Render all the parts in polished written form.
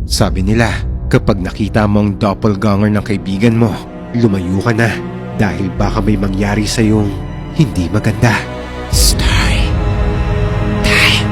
Sabi nila, kapag nakita mo ang doppelganger ng kaibigan mo, lumayo ka na dahil baka may mangyari sa'yong hindi maganda. Story time!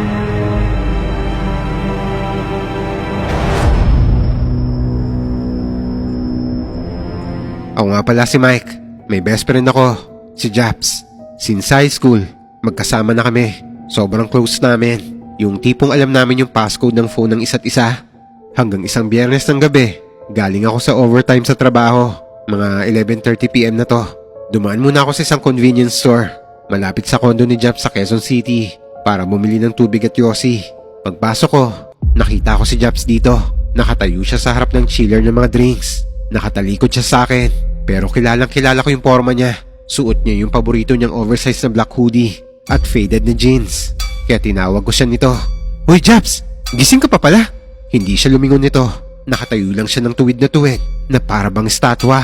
Ako nga pala si Mike. May best friend ako, si Japs. Since high school, magkasama na kami. Sobrang close namin. Yung tipong alam namin yung passcode ng phone ng isa't isa. Hanggang isang Biyernes ng gabi, galing ako sa overtime sa trabaho. Mga 11:30 PM na to. Dumaan muna ako sa isang convenience store malapit sa condo ni Japs sa Quezon City para bumili ng tubig at yosi. Pagpasok ko, nakita ko si Japs dito. Nakatayo siya sa harap ng chiller ng mga drinks. Nakatalikod siya sa akin, pero kilalang kilala ko yung forma niya. Suot niya yung paborito niyang oversized na black hoodie at faded na jeans. Kaya tinawag ko siya nito. Hoy Japs, gising ka pa pala? Hindi siya lumingon nito. Nakatayo lang siya ng tuwid na para bang estatwa.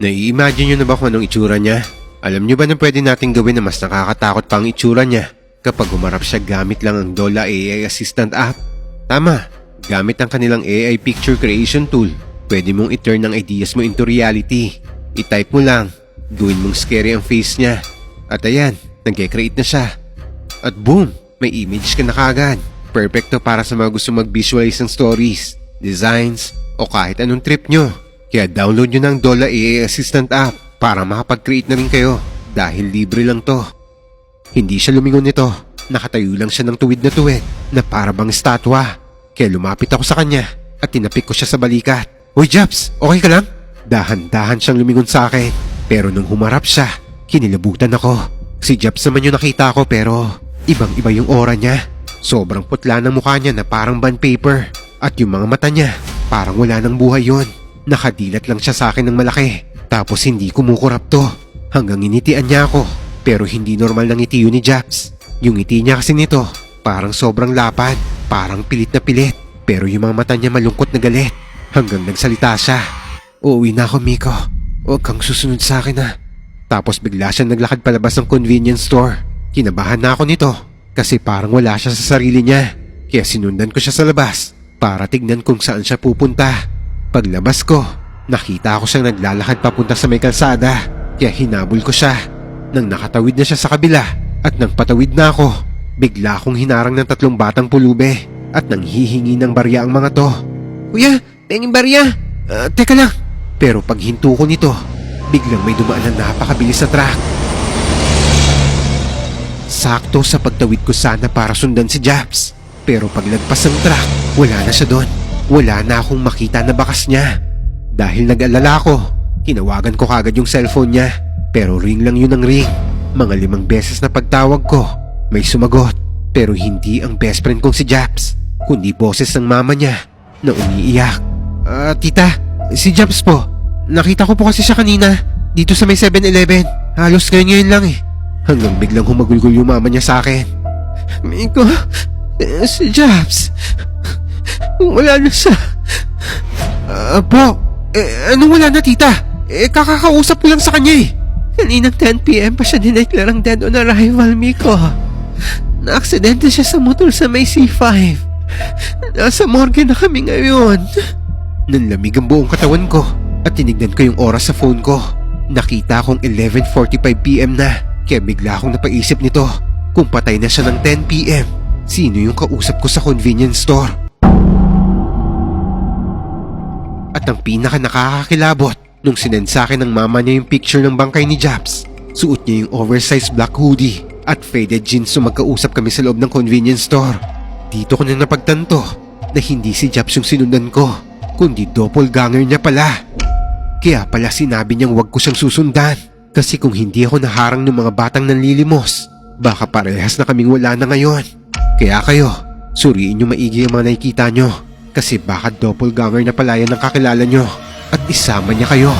Nai-imagine niyo na ba kung anong itsura niya? Alam niyo ba na pwede nating gawin na mas nakakatakot pa ang itsura niya kapag umarap siya gamit lang ang Dola AI Assistant app? Tama, gamit ang kanilang AI picture creation tool, pwede mong i-turn ang ideas mo into reality. I-type mo lang, gawin mong scary ang face niya. At ayan, nag-create na siya. At boom, may image ka na kagad. Perfecto para sa mga gusto mag-visualize ng stories, designs, o kahit anong trip nyo. Kaya download nyo ng Dola AI Assistant app para makapag-create na rin kayo dahil libre lang to. Hindi siya lumingon nito. Nakatayo lang siya ng tuwid na para bang estatwa. Kaya lumapit ako sa kanya at tinapik ko siya sa balikat. Hoy Japs, okay ka lang? Dahan-dahan siyang lumingon sa akin. Pero nung humarap siya, kinilabutan ako. Si Japs naman yung nakita ko pero ibang-iba yung aura niya. Sobrang putla ng mukha niya na parang bond paper. At yung mga mata niya, parang wala ng buhay yon. Nakadilat lang siya sa akin ng malaki. Tapos hindi kumukurap to. Hanggang initian niya ako. Pero hindi normal ng ngiti yun ni Japs. Yung ngiti niya kasi nito, parang sobrang lapad. Parang pilit na pilit. Pero yung mga mata niya malungkot na galit. Hanggang nagsalita siya. Uuwi na ako, Miko. Huwag kang susunod sa akin ha. Tapos bigla siya naglakad palabas ng convenience store. Kinabahan na ako nito. Kasi parang wala siya sa sarili niya. Kaya sinundan ko siya sa labas para tignan kung saan siya pupunta. Paglabas ko, nakita ko siyang naglalakad papunta sa may kalsada. Kaya hinabol ko siya. Nang nakatawid na siya sa kabila at nang patawid na ako, bigla akong hinarang ng 3 batang pulube at nang hihingi ng barya ang mga to. Kuya, penging barya. Teka lang. Pero paghinto ko nito, biglang may dumaan na napakabilis na truck. Sakto sa pagtawid ko sana para sundan si Japs. Pero paglagpas ng truck, wala na siya doon. Wala na akong makita na bakas niya. Dahil nag-alala ko, tinawagan ko kagad yung cellphone niya. Pero ring lang yun ang ring. Mga 5 beses na pagtawag ko, may sumagot. Pero hindi ang best friend kong si Japs, kundi boses ng mama niya na umiiyak. Tita, si Japs po. Nakita ko po kasi siya kanina dito sa may 7-Eleven. Halos ngayon lang eh. Hanggang biglang humagulgol yung mama niya sa akin. Miko, si Japs, wala na siya. Po, anong wala na tita? Kakakausap ko lang sa kanya eh. Kaninang 10 PM pa siya dineklarang dead on arrival, Miko. Naaksidente siya sa motor sa may C5. Nasa morgue na kami ngayon. Nanlamig ang buong katawan ko at tinignan ko yung oras sa phone ko. Nakita kong 11:45 PM na. Kaya bigla akong napaisip nito. Kung patay na siya ng 10 PM, sino yung kausap ko sa convenience store? At ang pinaka nakakakilabot, nung sinend sa akin ng mama niya yung picture ng bangkay ni Japs, suot niya yung oversized black hoodie at faded jeans so magkausap kami sa loob ng convenience store. Dito ko na napagtanto na hindi si Japs yung sinundan ko, kundi doppelganger niya pala. Kaya pala sinabi niyang wag ko siyang susundan. Kasi kung hindi ako naharang ng mga batang nanlilimos, baka parehas na kaming wala na ngayon. Kaya kayo, suriin niyo maigi ang mga nakikita niyo. Kasi baka doppelganger na pala yan ang kakilala niyo at isama niya kayo.